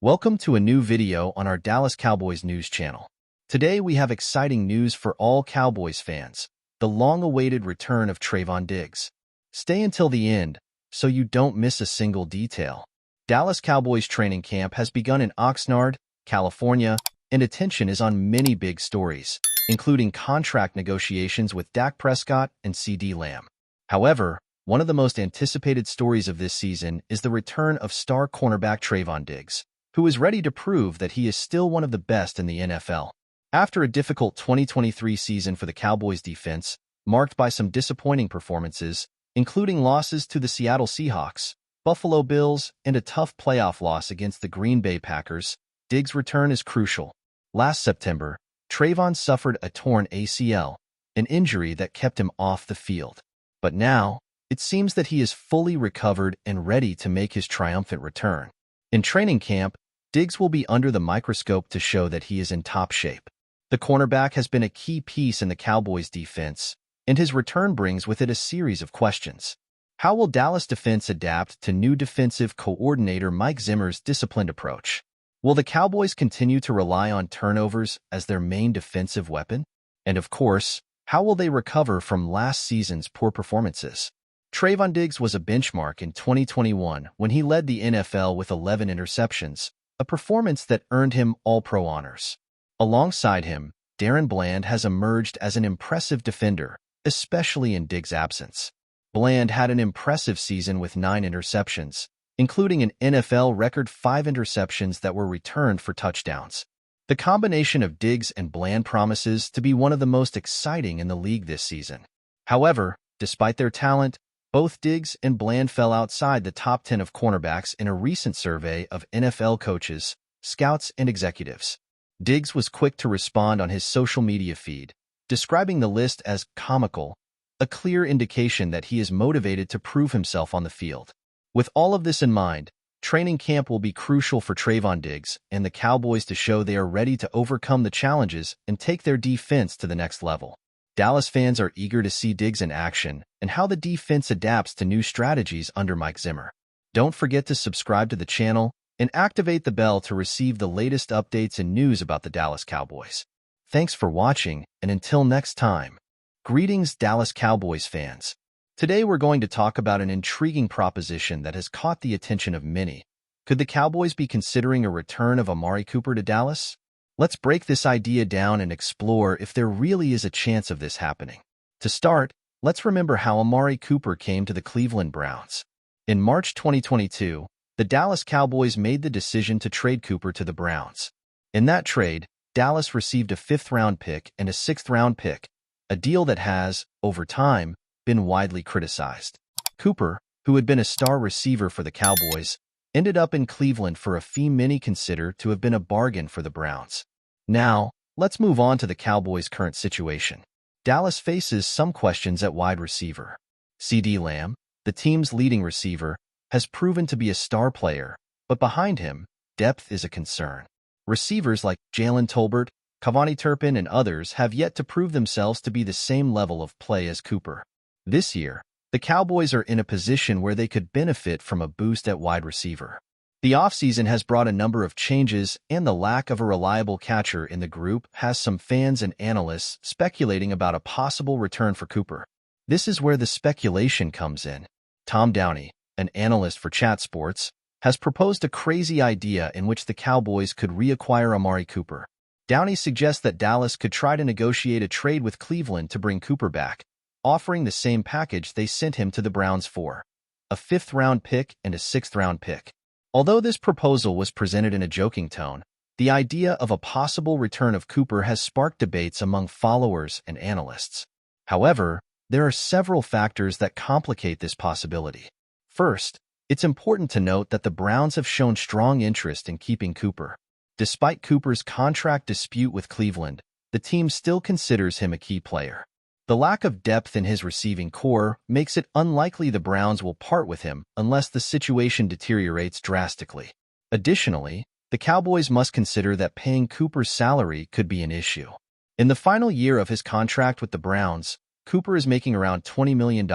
Welcome to a new video on our Dallas Cowboys news channel. Today we have exciting news for all Cowboys fans, the long-awaited return of Trevon Diggs. Stay until the end so you don't miss a single detail. Dallas Cowboys training camp has begun in Oxnard, California, and attention is on many big stories, including contract negotiations with Dak Prescott and CeeDee Lamb. However, one of the most anticipated stories of this season is the return of star cornerback Trevon Diggs, who is ready to prove that he is still one of the best in the NFL. After a difficult 2023 season for the Cowboys defense, marked by some disappointing performances, including losses to the Seattle Seahawks, Buffalo Bills, and a tough playoff loss against the Green Bay Packers, Diggs' return is crucial. Last September, Trevon suffered a torn ACL, an injury that kept him off the field. But now, it seems that he is fully recovered and ready to make his triumphant return. In training camp, Diggs will be under the microscope to show that he is in top shape. The cornerback has been a key piece in the Cowboys' defense, and his return brings with it a series of questions. How will Dallas defense adapt to new defensive coordinator Mike Zimmer's disciplined approach? Will the Cowboys continue to rely on turnovers as their main defensive weapon? And of course, how will they recover from last season's poor performances? Trevon Diggs was a benchmark in 2021 when he led the NFL with 11 interceptions, a performance that earned him All-Pro honors. Alongside him, Darren Bland has emerged as an impressive defender, especially in Diggs' absence. Bland had an impressive season with 9 interceptions, including an NFL record 5 interceptions that were returned for touchdowns. The combination of Diggs and Bland promises to be one of the most exciting in the league this season. However, despite their talent, both Diggs and Bland fell outside the top 10 of cornerbacks in a recent survey of NFL coaches, scouts, and executives. Diggs was quick to respond on his social media feed, describing the list as comical, a clear indication that he is motivated to prove himself on the field. With all of this in mind, training camp will be crucial for Trevon Diggs and the Cowboys to show they are ready to overcome the challenges and take their defense to the next level. Dallas fans are eager to see Diggs in action and how the defense adapts to new strategies under Mike Zimmer. Don't forget to subscribe to the channel and activate the bell to receive the latest updates and news about the Dallas Cowboys. Thanks for watching, and until next time, greetings Dallas Cowboys fans. Today we're going to talk about an intriguing proposition that has caught the attention of many. Could the Cowboys be considering a return of Amari Cooper to Dallas? Let's break this idea down and explore if there really is a chance of this happening. To start, let's remember how Amari Cooper came to the Cleveland Browns. In March 2022, the Dallas Cowboys made the decision to trade Cooper to the Browns. In that trade, Dallas received a 5th-round pick and a 6th-round pick, a deal that has, over time, been widely criticized. Cooper, who had been a star receiver for the Cowboys, ended up in Cleveland for a fee many consider to have been a bargain for the Browns. Now, let's move on to the Cowboys' current situation. Dallas faces some questions at wide receiver. CeeDee Lamb, the team's leading receiver, has proven to be a star player, but behind him, depth is a concern. Receivers like Jalen Tolbert, Cavani Turpin, and others have yet to prove themselves to be the same level of play as Cooper. This year, the Cowboys are in a position where they could benefit from a boost at wide receiver. The offseason has brought a number of changes, and the lack of a reliable catcher in the group has some fans and analysts speculating about a possible return for Cooper. This is where the speculation comes in. Tom Downey, an analyst for Chat Sports, has proposed a crazy idea in which the Cowboys could reacquire Amari Cooper. Downey suggests that Dallas could try to negotiate a trade with Cleveland to bring Cooper back, offering the same package they sent him to the Browns for, a 5th-round pick and a 6th-round pick. Although this proposal was presented in a joking tone, the idea of a possible return of Cooper has sparked debates among followers and analysts. However, there are several factors that complicate this possibility. First, it's important to note that the Browns have shown strong interest in keeping Cooper. Despite Cooper's contract dispute with Cleveland, the team still considers him a key player. The lack of depth in his receiving core makes it unlikely the Browns will part with him unless the situation deteriorates drastically. Additionally, the Cowboys must consider that paying Cooper's salary could be an issue. In the final year of his contract with the Browns, Cooper is making around $20 million,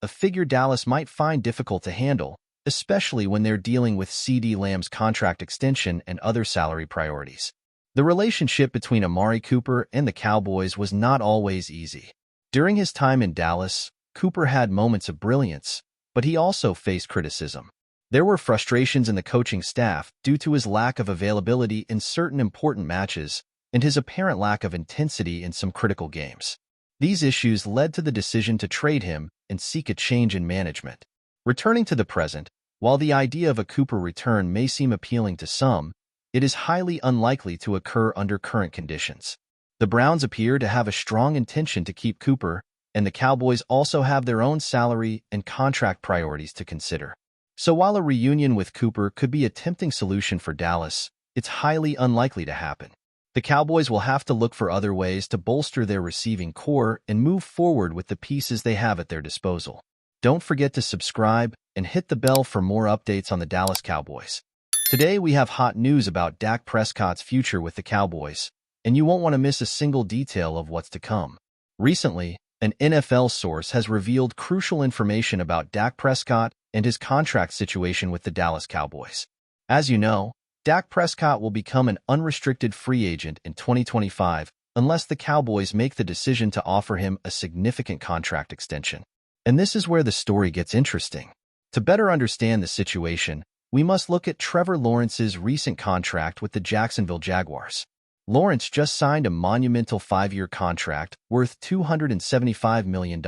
a figure Dallas might find difficult to handle, especially when they're dealing with CeeDee Lamb's contract extension and other salary priorities. The relationship between Amari Cooper and the Cowboys was not always easy. During his time in Dallas, Cooper had moments of brilliance, but he also faced criticism. There were frustrations in the coaching staff due to his lack of availability in certain important matches and his apparent lack of intensity in some critical games. These issues led to the decision to trade him and seek a change in management. Returning to the present, while the idea of a Cooper return may seem appealing to some, it is highly unlikely to occur under current conditions. The Browns appear to have a strong intention to keep Cooper, and the Cowboys also have their own salary and contract priorities to consider. So while a reunion with Cooper could be a tempting solution for Dallas, it's highly unlikely to happen. The Cowboys will have to look for other ways to bolster their receiving core and move forward with the pieces they have at their disposal. Don't forget to subscribe and hit the bell for more updates on the Dallas Cowboys. Today we have hot news about Dak Prescott's future with the Cowboys, and you won't want to miss a single detail of what's to come. Recently, an NFL source has revealed crucial information about Dak Prescott and his contract situation with the Dallas Cowboys. As you know, Dak Prescott will become an unrestricted free agent in 2025 unless the Cowboys make the decision to offer him a significant contract extension. And this is where the story gets interesting. To better understand the situation, we must look at Trevor Lawrence's recent contract with the Jacksonville Jaguars. Lawrence just signed a monumental 5-year contract worth $275 million.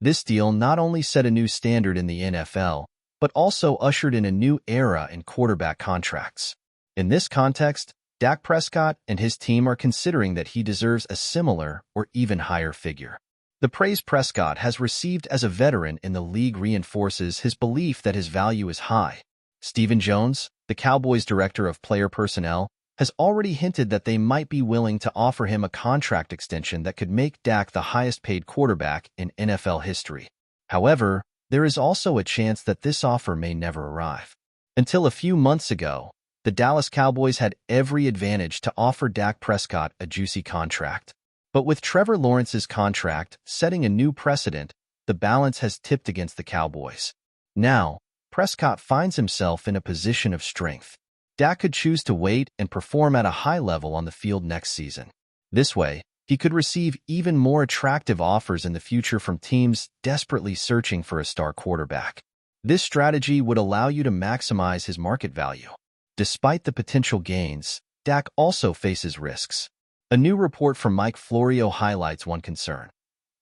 This deal not only set a new standard in the NFL, but also ushered in a new era in quarterback contracts. In this context, Dak Prescott and his team are considering that he deserves a similar or even higher figure. The praise Prescott has received as a veteran in the league reinforces his belief that his value is high. Stephen Jones, the Cowboys' director of player personnel, has already hinted that they might be willing to offer him a contract extension that could make Dak the highest-paid quarterback in NFL history. However, there is also a chance that this offer may never arrive. Until a few months ago, the Dallas Cowboys had every advantage to offer Dak Prescott a juicy contract. But with Trevor Lawrence's contract setting a new precedent, the balance has tipped against the Cowboys. Now, Prescott finds himself in a position of strength. Dak could choose to wait and perform at a high level on the field next season. This way, he could receive even more attractive offers in the future from teams desperately searching for a star quarterback. This strategy would allow you to maximize his market value. Despite the potential gains, Dak also faces risks. A new report from Mike Florio highlights one concern.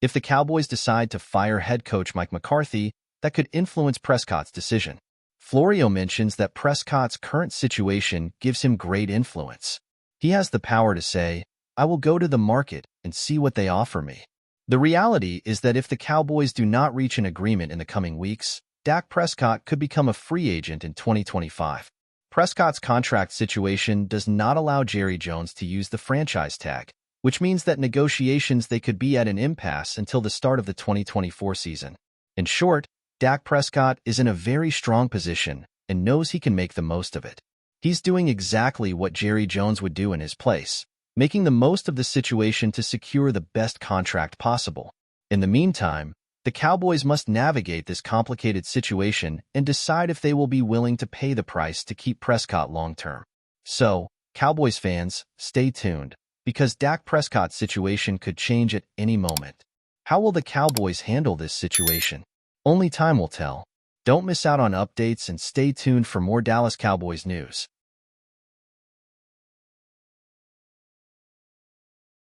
If the Cowboys decide to fire head coach Mike McCarthy, that could influence Prescott's decision. Florio mentions that Prescott's current situation gives him great influence. He has the power to say, "I will go to the market and see what they offer me." The reality is that if the Cowboys do not reach an agreement in the coming weeks, Dak Prescott could become a free agent in 2025. Prescott's contract situation does not allow Jerry Jones to use the franchise tag, which means that negotiations they could be at an impasse until the start of the 2024 season. In short, Dak Prescott is in a very strong position and knows he can make the most of it. He's doing exactly what Jerry Jones would do in his place, making the most of the situation to secure the best contract possible. In the meantime, the Cowboys must navigate this complicated situation and decide if they will be willing to pay the price to keep Prescott long-term. So, Cowboys fans, stay tuned, because Dak Prescott's situation could change at any moment. How will the Cowboys handle this situation? Only time will tell. Don't miss out on updates and stay tuned for more Dallas Cowboys news.